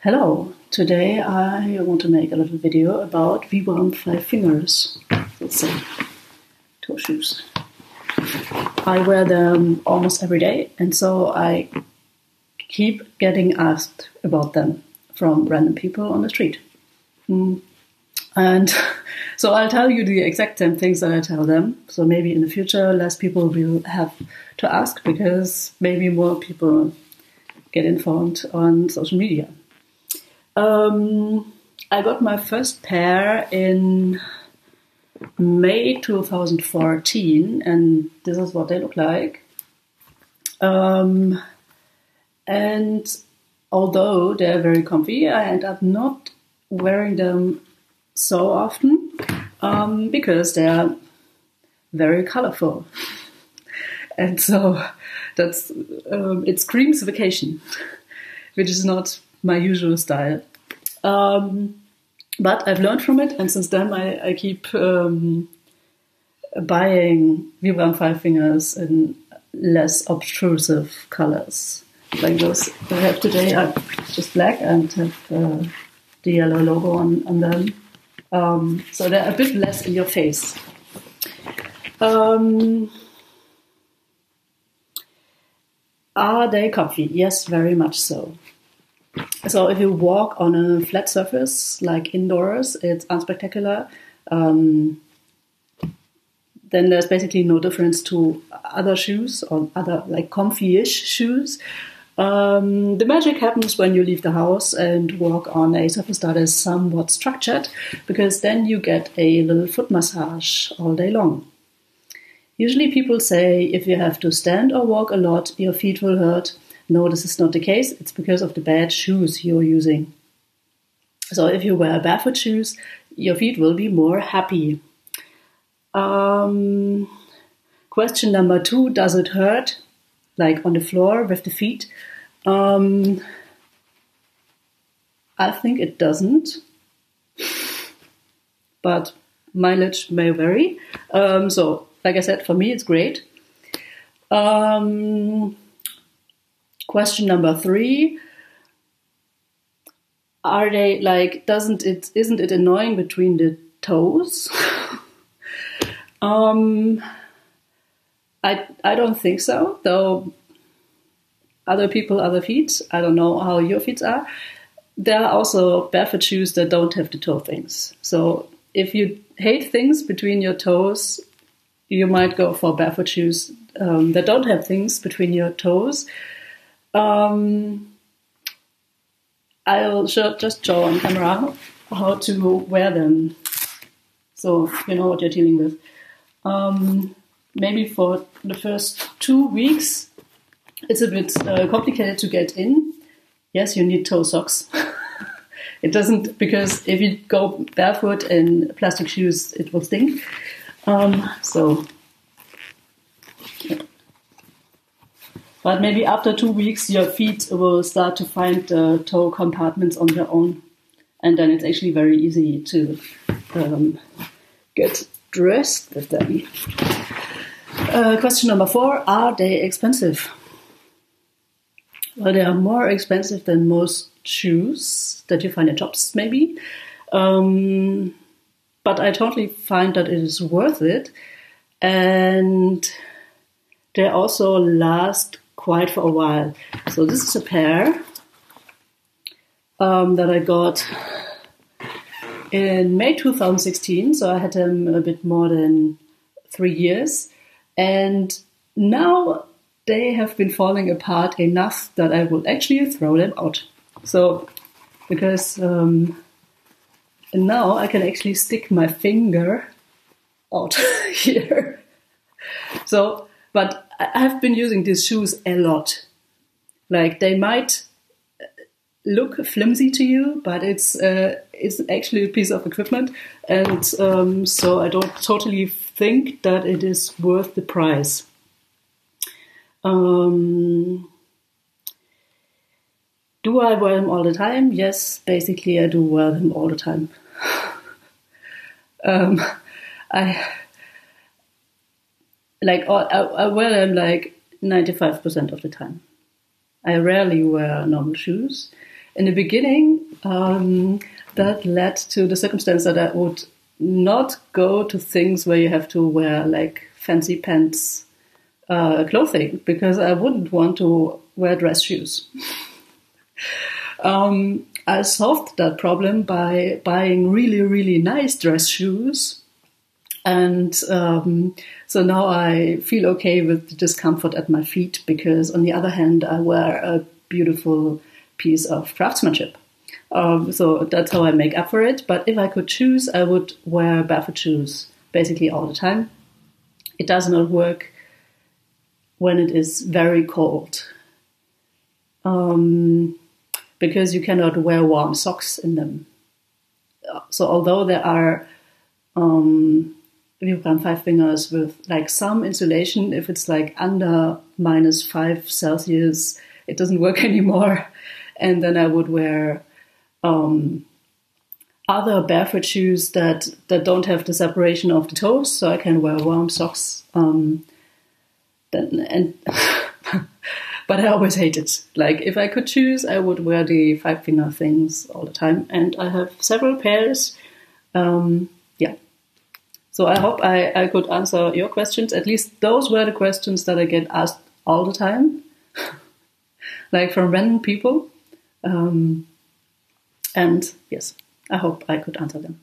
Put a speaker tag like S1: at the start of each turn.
S1: Hello, today I want to make a little video about Vibram FiveFingers. Let's say toe shoes. I wear them almost every day, and so I keep getting asked about them from random people on the street. And so I'll tell you the exact same things that I tell them. So maybe in the future less people will have to ask because maybe more people get informed on social media. I got my first pair in May 2014, and this is what they look like. And although they're very comfy, I end up not wearing them so often because they're very colorful. And so that's it screams vacation, which is not my usual style. But I've learned from it, and since then I keep buying Vibram FiveFingers in less obtrusive colors. Like those I have today are just black and have the yellow logo on them. So they're a bit less in your face. Are they comfy? Yes, very much so. So if you walk on a flat surface, like indoors, it's unspectacular. Then there's basically no difference to other shoes or other like comfy-ish shoes. The magic happens when you leave the house and walk on a surface that is somewhat structured, because then you get a little foot massage all day long. Usually people say if you have to stand or walk a lot, your feet will hurt. No, this is not the case. It's because of the bad shoes you're using. So if you wear barefoot shoes, your feet will be more happy. Question number 2, does it hurt? Like on the floor with the feet? I think it doesn't. But mileage may vary. So, like I said, for me it's great. Question number 3, are they like, isn't it annoying between the toes? I don't think so, though other feet, I don't know how your feet are. There are also barefoot shoes that don't have the toe things. So if you hate things between your toes, you might go for barefoot shoes that don't have things between your toes. I'll just show on camera how to wear them, so you know what you're dealing with. Maybe for the first 2 weeks, it's a bit complicated to get in. Yes, you need toe socks. It doesn't, because if you go barefoot in plastic shoes, it will stink. But maybe after 2 weeks, your feet will start to find the toe compartments on their own. And then it's actually very easy to get dressed with them. Question number 4, are they expensive? Well, they are more expensive than most shoes that you find in shops, maybe. But I totally find that it is worth it. And they also last quite for a while. So this is a pair that I got in May 2016. So I had them a bit more than 3 years. And now they have been falling apart enough that I will actually throw them out. So, because now I can actually stick my finger out here. So, but I have been using these shoes a lot. Like, they might look flimsy to you, but it's actually a piece of equipment, and so I don't totally think that it is worth the price. Do I wear them all the time? Yes, basically I do wear them all the time. I wear them like 95% of the time. I rarely wear normal shoes. in the beginning, that led to the circumstance that I would not go to things where you have to wear like fancy pants clothing, because I wouldn't want to wear dress shoes. I solved that problem by buying really, really nice dress shoes. And so now I feel okay with the discomfort at my feet, because on the other hand, I wear a beautiful piece of craftsmanship. So that's how I make up for it. But if I could choose, I would wear barefoot shoes basically all the time. It does not work when it is very cold, because you cannot wear warm socks in them. So although there are Vibram FiveFingers with like some insulation, if it's like under -5 Celsius, it doesn't work anymore. And then I would wear other barefoot shoes that don't have the separation of the toes, so I can wear warm socks. But I always hated. Like, if I could choose, I would wear the 5-finger things all the time, and I have several pairs. Yeah. So I hope I could answer your questions. At least those were the questions that I get asked all the time, like from random people. And yes, I hope I could answer them.